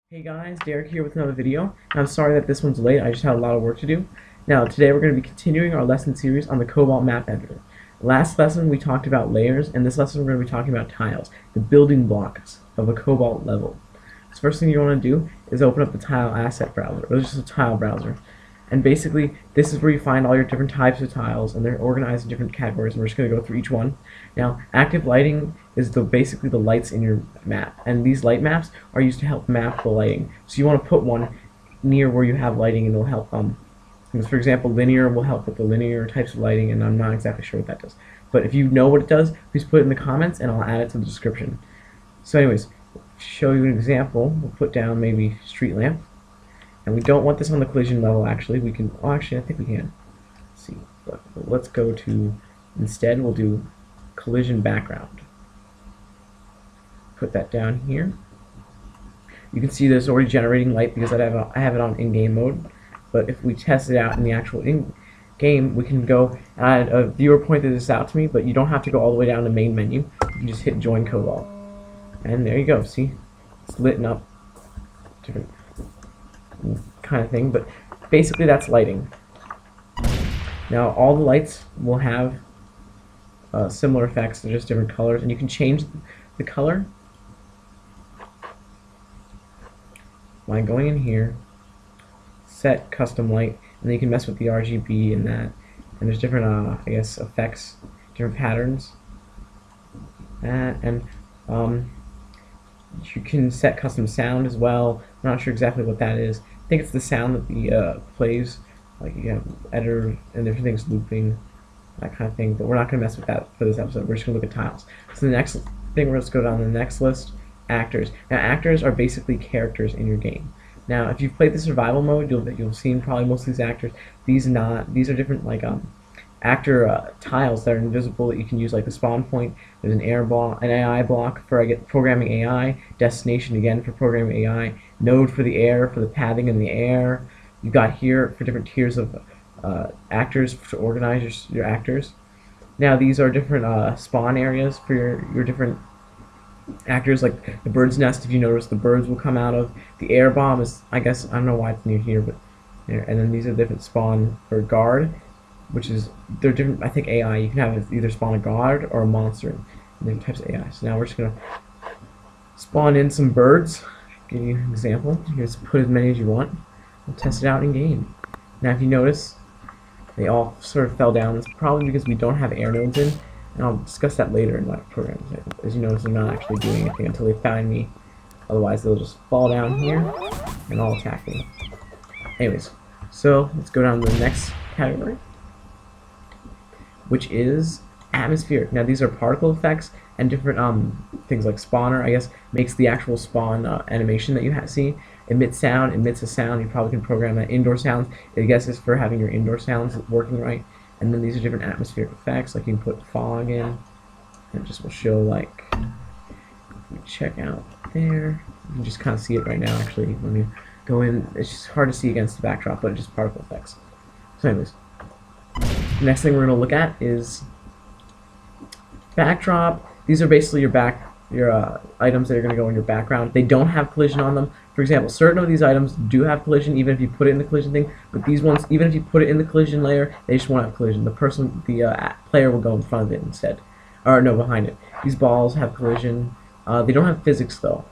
Hey guys, Derek here with another video. I'm sorry that this one's late, I just had a lot of work to do. Now, today we're going to be continuing our lesson series on the Cobalt map editor. Last lesson we talked about layers, and this lesson we're going to be talking about tiles, the building blocks of a Cobalt level. So first thing you want to do is open up the tile asset browser, or just a tile browser. And basically, this is where you find all your different types of tiles, and they're organized in different categories, and we're just going to go through each one. Now, active lighting is basically the lights in your map, and these light maps are used to help map the lighting. So you want to put one near where you have lighting, and it'll help, for example, linear will help with the linear types of lighting, and I'm not exactly sure what that does. But if you know what it does, please put it in the comments, and I'll add it to the description. So anyways, to show you an example, we'll put down maybe street lamp. And we don't want this on the collision level, actually. We can, oh, actually, I think we can. Let's see. Let's go to, instead, we'll do collision background. Put that down here. You can see there's already generating light because I have it on in-game mode. But if we test it out in the actual in-game, we can go, and a viewer pointed this out to me, but you don't have to go all the way down to main menu. You can just hit join Cobalt. And there you go, see? It's lit up. Different kind of thing, but basically that's lighting. Now all the lights will have similar effects, they're just different colors, and you can change the color by going in here, set custom light, and then you can mess with the RGB and that, and there's different I guess effects, different patterns, and you can set custom sound as well. I'm not sure exactly what that is. I think it's the sound that the plays, like you have editor and different things looping, that kind of thing. But we're not going to mess with that for this episode. We're just going to look at tiles. So the next thing, we're just go down the next list, actors. Now actors are basically characters in your game. Now if you've played the survival mode, you'll seen probably most of these actors. These are different like actor tiles that are invisible that you can use, like the spawn point. There's an air block, an AI block for programming AI, destination again for programming AI, node for the air, for the pathing in the air. You got here for different tiers of actors to organize your actors. Now these are different spawn areas for your different actors, like the bird's nest. If you notice, the birds will come out of. The air bomb is, I guess, I don't know why it's near here, but there. And then these are different spawn for guard, which is, they're different, I think AI, you can have either spawn a guard or a monster in different types of AI. So now we're just going to spawn in some birds, give you an example. You just put as many as you want, we'll test it out in game. Now if you notice, they all sort of fell down. It's probably because we don't have air nodes in, and I'll discuss that later in my program. As you notice, they're not actually doing anything until they find me, otherwise they'll just fall down here and all attack me. Anyways, so let's go down to the next category, which is atmospheric. Now these are particle effects and different things like spawner, I guess, makes the actual spawn animation that you see. Emit sound, emits a sound, you probably can program that. Indoor sounds, I guess, is for having your indoor sounds working right. And then these are different atmospheric effects, like you can put fog in, and it just will show, like, if we check out there, you can just kind of see it right now actually. When you go in, it's just hard to see against the backdrop, but it's just particle effects. So anyways, the next thing we're going to look at is backdrop. These are basically your items that are going to go in your background. They don't have collision on them. For example, certain of these items do have collision, even if you put it in the collision thing. But these ones, even if you put it in the collision layer, they just won't have collision. The player will go in front of it instead, or no, behind it. These balls have collision. They don't have physics though,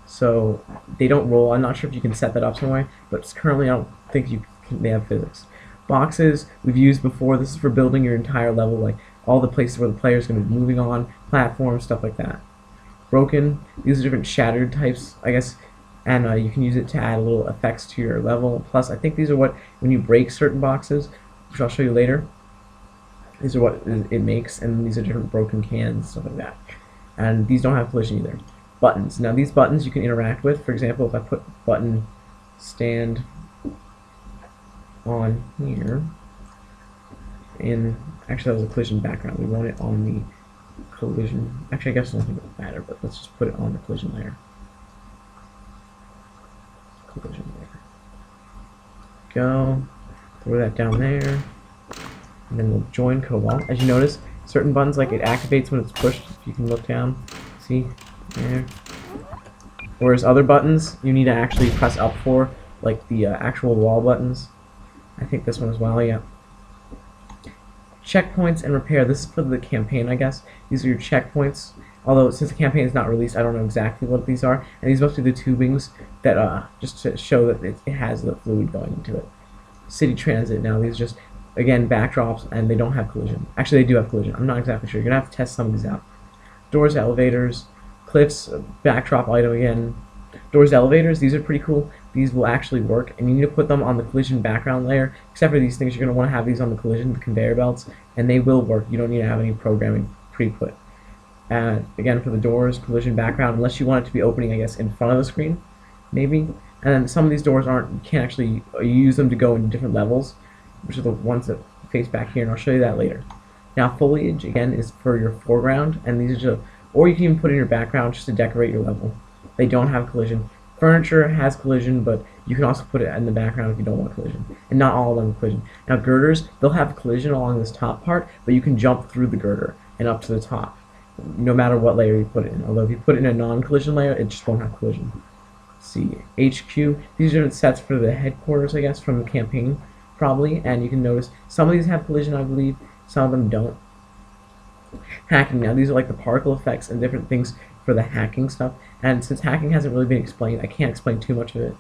so they don't roll. I'm not sure if you can set that up somewhere, but currently I don't think they have physics. Boxes we've used before. This is for building your entire level, like all the places where the player is going to be moving on, platforms, stuff like that. Broken, these are different shattered types, I guess, and you can use it to add a little effects to your level. Plus, I think these are what, when you break certain boxes, which I'll show you later, these are what it makes, and these are different broken cans, stuff like that. And these don't have collision either. Buttons. Now these buttons you can interact with. For example, if I put button stand on here, actually that was a collision background, we want it on the collision, actually I guess nothing would matter, but let's just put it on the collision layer. Collision layer. Go, throw that down there, and then we'll join Cobalt. As you notice, certain buttons, like it activates when it's pushed. If you can look down, see there, Whereas other buttons, you need to actually press up for, like the actual wall buttons. I think this one as well, yeah. Checkpoints and repair. This is for the campaign, I guess. These are your checkpoints. Although, since the campaign is not released, I don't know exactly what these are. And these must be the tubings that, just to show that it has the fluid going into it. City transit. Now, these are just, again, backdrops, and they don't have collision. Actually, they do have collision. I'm not exactly sure. You're going to have to test some of these out. Doors, elevators, cliffs, backdrop item again. Doors, elevators, these are pretty cool. These will actually work, and you need to put them on the collision background layer. Except for these things, you're going to want to have these on the collision, the conveyor belts, and they will work. You don't need to have any programming pre-put. Again, for the doors, collision background, unless you want it to be opening, I guess, in front of the screen, maybe. And then some of these doors aren't, you can't actually use them to go into different levels, which are the ones that face back here, and I'll show you that later. Now, foliage, again, is for your foreground, and these are just, or you can even put in your background just to decorate your level. They don't have collision. Furniture has collision, but you can also put it in the background if you don't want collision. And not all of them have collision. Now, girders, they'll have collision along this top part, but you can jump through the girder and up to the top, no matter what layer you put it in. Although if you put it in a non-collision layer, it just won't have collision. Let's see, HQ, these are different sets for the headquarters, I guess, from the campaign, probably. And you can notice some of these have collision, I believe. Some of them don't. Hacking, now these are like the particle effects and different things for the hacking stuff. And since hacking hasn't really been explained, I can't explain too much of it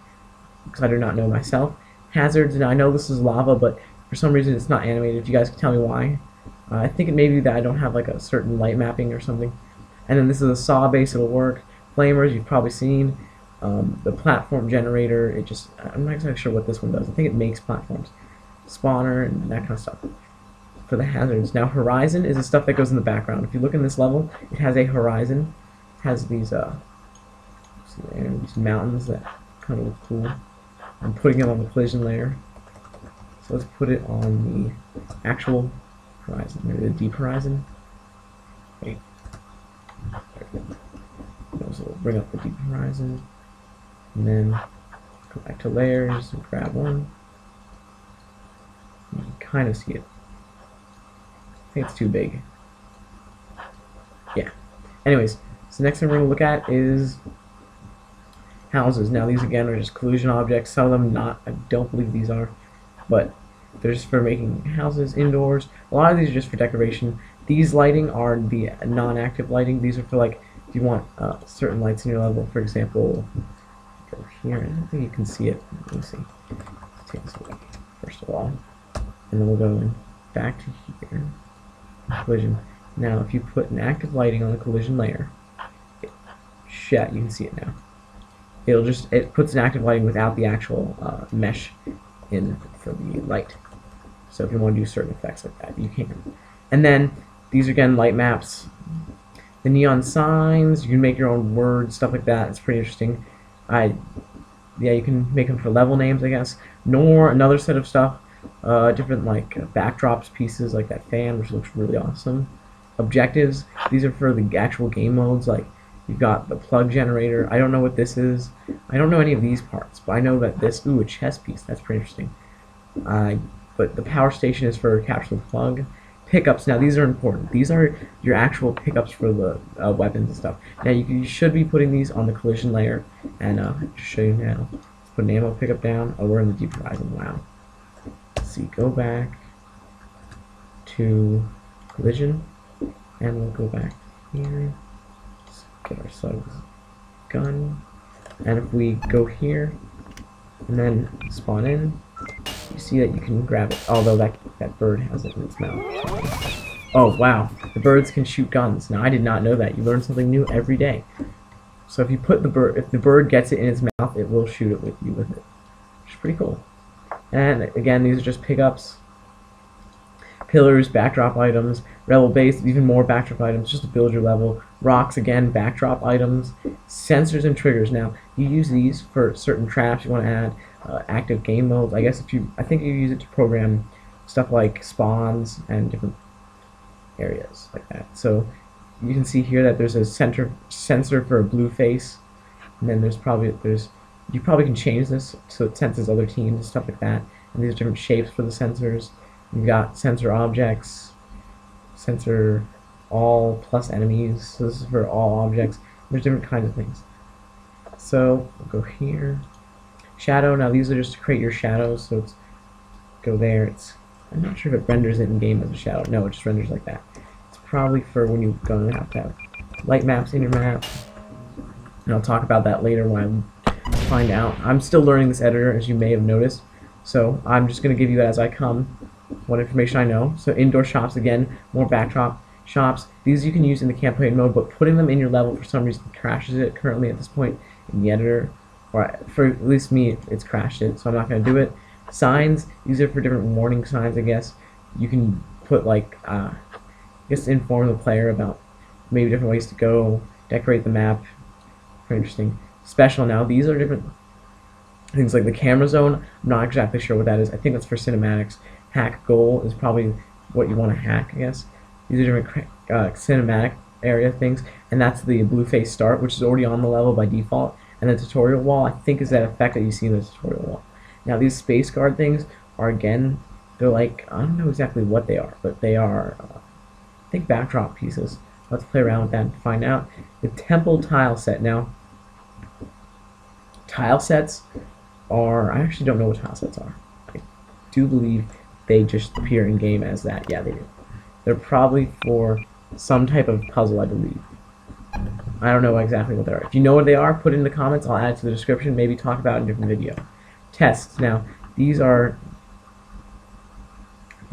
because I do not know myself. Hazards, now I know this is lava, but for some reason it's not animated. If you guys can tell me why. I think it may be that I don't have like a certain light mapping or something. And then this is a saw base, it'll work. Flamers, you've probably seen. The platform generator, it just, I'm not exactly sure what this one does. I think it makes platforms. Spawner and that kind of stuff. For the hazards. Now horizon is the stuff that goes in the background. If you look in this level, it has a horizon. It has these these mountains that kind of look cool. I'm putting it on the collision layer. So let's put it on the actual horizon, maybe the deep horizon. Wait. So we'll bring up the deep horizon. And then go back to layers and grab one. You can kind of see it. I think it's too big. Yeah. Anyways, so the next thing we're going to look at is houses. Now these again are just collision objects. Some of them not. I don't believe these are. But they're just for making houses indoors. A lot of these are just for decoration. These lighting are the non-active lighting. These are for like if you want certain lights in your level. For example, go here. I don't think you can see it. Let me see. Let's take this away first of all. And then we'll go back to here. Collision. Now if you put an active lighting on the collision layer, you can see it now. It puts an active lighting without the actual mesh in for the light. So if you want to do certain effects like that, you can. And then these are again light maps. The neon signs, you can make your own words, stuff like that. It's pretty interesting. Yeah, you can make them for level names, I guess. Nor another set of stuff. Different like backdrops pieces like that fan, which looks really awesome. Objectives, these are for the actual game modes. Like you've got the plug generator. I don't know what this is. I don't know any of these parts, but I know that this, a chest piece, that's pretty interesting. But the power station is for capture the plug. Pickups, now these are important. These are your actual pickups for the weapons and stuff. Now you should be putting these on the collision layer, and just show you now. Let's put an ammo pickup down. Oh, we're in the deep horizon. Wow. Let's see, go back to collision, and we'll go back here. Let's get our slugs gun, and if we go here and then spawn in, you see that you can grab it, although that bird has it in its mouth. Oh wow, the birds can shoot guns. Now I did not know that. You learn something new every day. So if you put if the bird gets it in its mouth, it will shoot it with it, which is pretty cool. And again, these are just pickups. Pillars, backdrop items, rebel base, even more backdrop items just to build your level. Rocks, again, backdrop items. Sensors and triggers. Now, you use these for certain traps you want to add. Active game modes. I guess I think you use it to program stuff like spawns and different areas like that. So you can see here that there's a sensor for a blue face, and then you probably can change this so it senses other teams and stuff like that. And these are different shapes for the sensors. You've got sensor objects, sensor all plus enemies. So this is for all objects. There's different kinds of things. So we'll go here. Shadow. Now these are just to create your shadows. So it's go there. I'm not sure if it renders it in game as a shadow. No, it just renders like that. It's probably for when you're going to have light maps in your map. And I'll talk about that later when I find out. I'm still learning this editor, as you may have noticed. So I'm just going to give you as I come what information I know. So indoor shops, again, more backdrop shops. These you can use in the campaign mode, but putting them in your level for some reason crashes it currently at this point in the editor. Or for at least me, it's crashed it, so I'm not going to do it. Signs, these are for different warning signs, I guess. You can put like, just inform the player about maybe different ways to go, decorate the map. Very interesting. Special now, these are different things like the camera zone. I'm not exactly sure what that is. I think that's for cinematics. Hack goal is probably what you want to hack, I guess. These are different cinematic area things, and that's the blue face start, which is already on the level by default. And the tutorial wall, I think, is that effect that you see in the tutorial wall. Now these space guard things are, again, they're like, I don't know exactly what they are, but they are, I think, backdrop pieces. Let's play around with that and find out. The temple tile set. Now, tile sets are, I actually don't know what tile sets are. I do believe they just appear in game as that. Yeah, they do. They're probably for some type of puzzle, I believe. I don't know exactly what they are. If you know what they are, put it in the comments. I'll add it to the description. Maybe talk about it in a different video. Tests. Now, these are,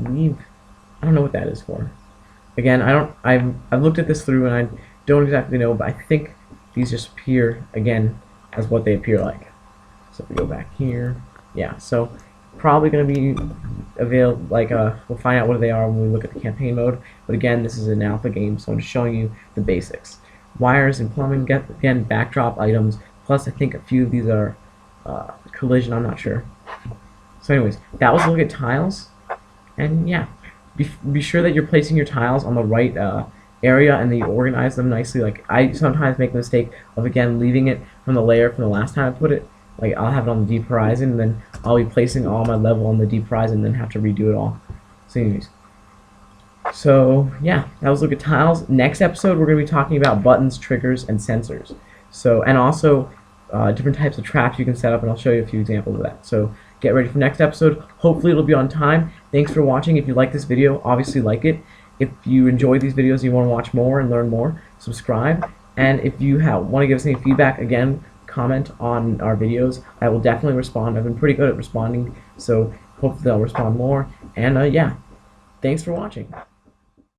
I don't know what that is for. Again, I've looked at this through and I don't exactly know, but I think these just appear again as what they appear like. So if we go back here, yeah. So probably going to be available. Like we'll find out what they are when we look at the campaign mode. But again, this is an alpha game, so I'm just showing you the basics. Wires and plumbing. Again, backdrop items. Plus, I think a few of these are collision. I'm not sure. So, anyways, that was a look at tiles, and yeah. Be sure that you're placing your tiles on the right area and that you organize them nicely. Like I sometimes make the mistake of again leaving it from the layer from the last time I put it. Like I'll have it on the deep horizon and then I'll be placing all my level on the deep horizon and then have to redo it all. So anyways. So yeah, that was a look at tiles. Next episode we're going to be talking about buttons, triggers, and sensors. So and also different types of traps you can set up, and I'll show you a few examples of that. So get ready for next episode. Hopefully it'll be on time. Thanks for watching. If you like this video, obviously like it. If you enjoy these videos and you want to watch more and learn more, subscribe. And if you want to give us any feedback, again, comment on our videos. I will definitely respond. I've been pretty good at responding, so hopefully I'll respond more. And yeah, thanks for watching.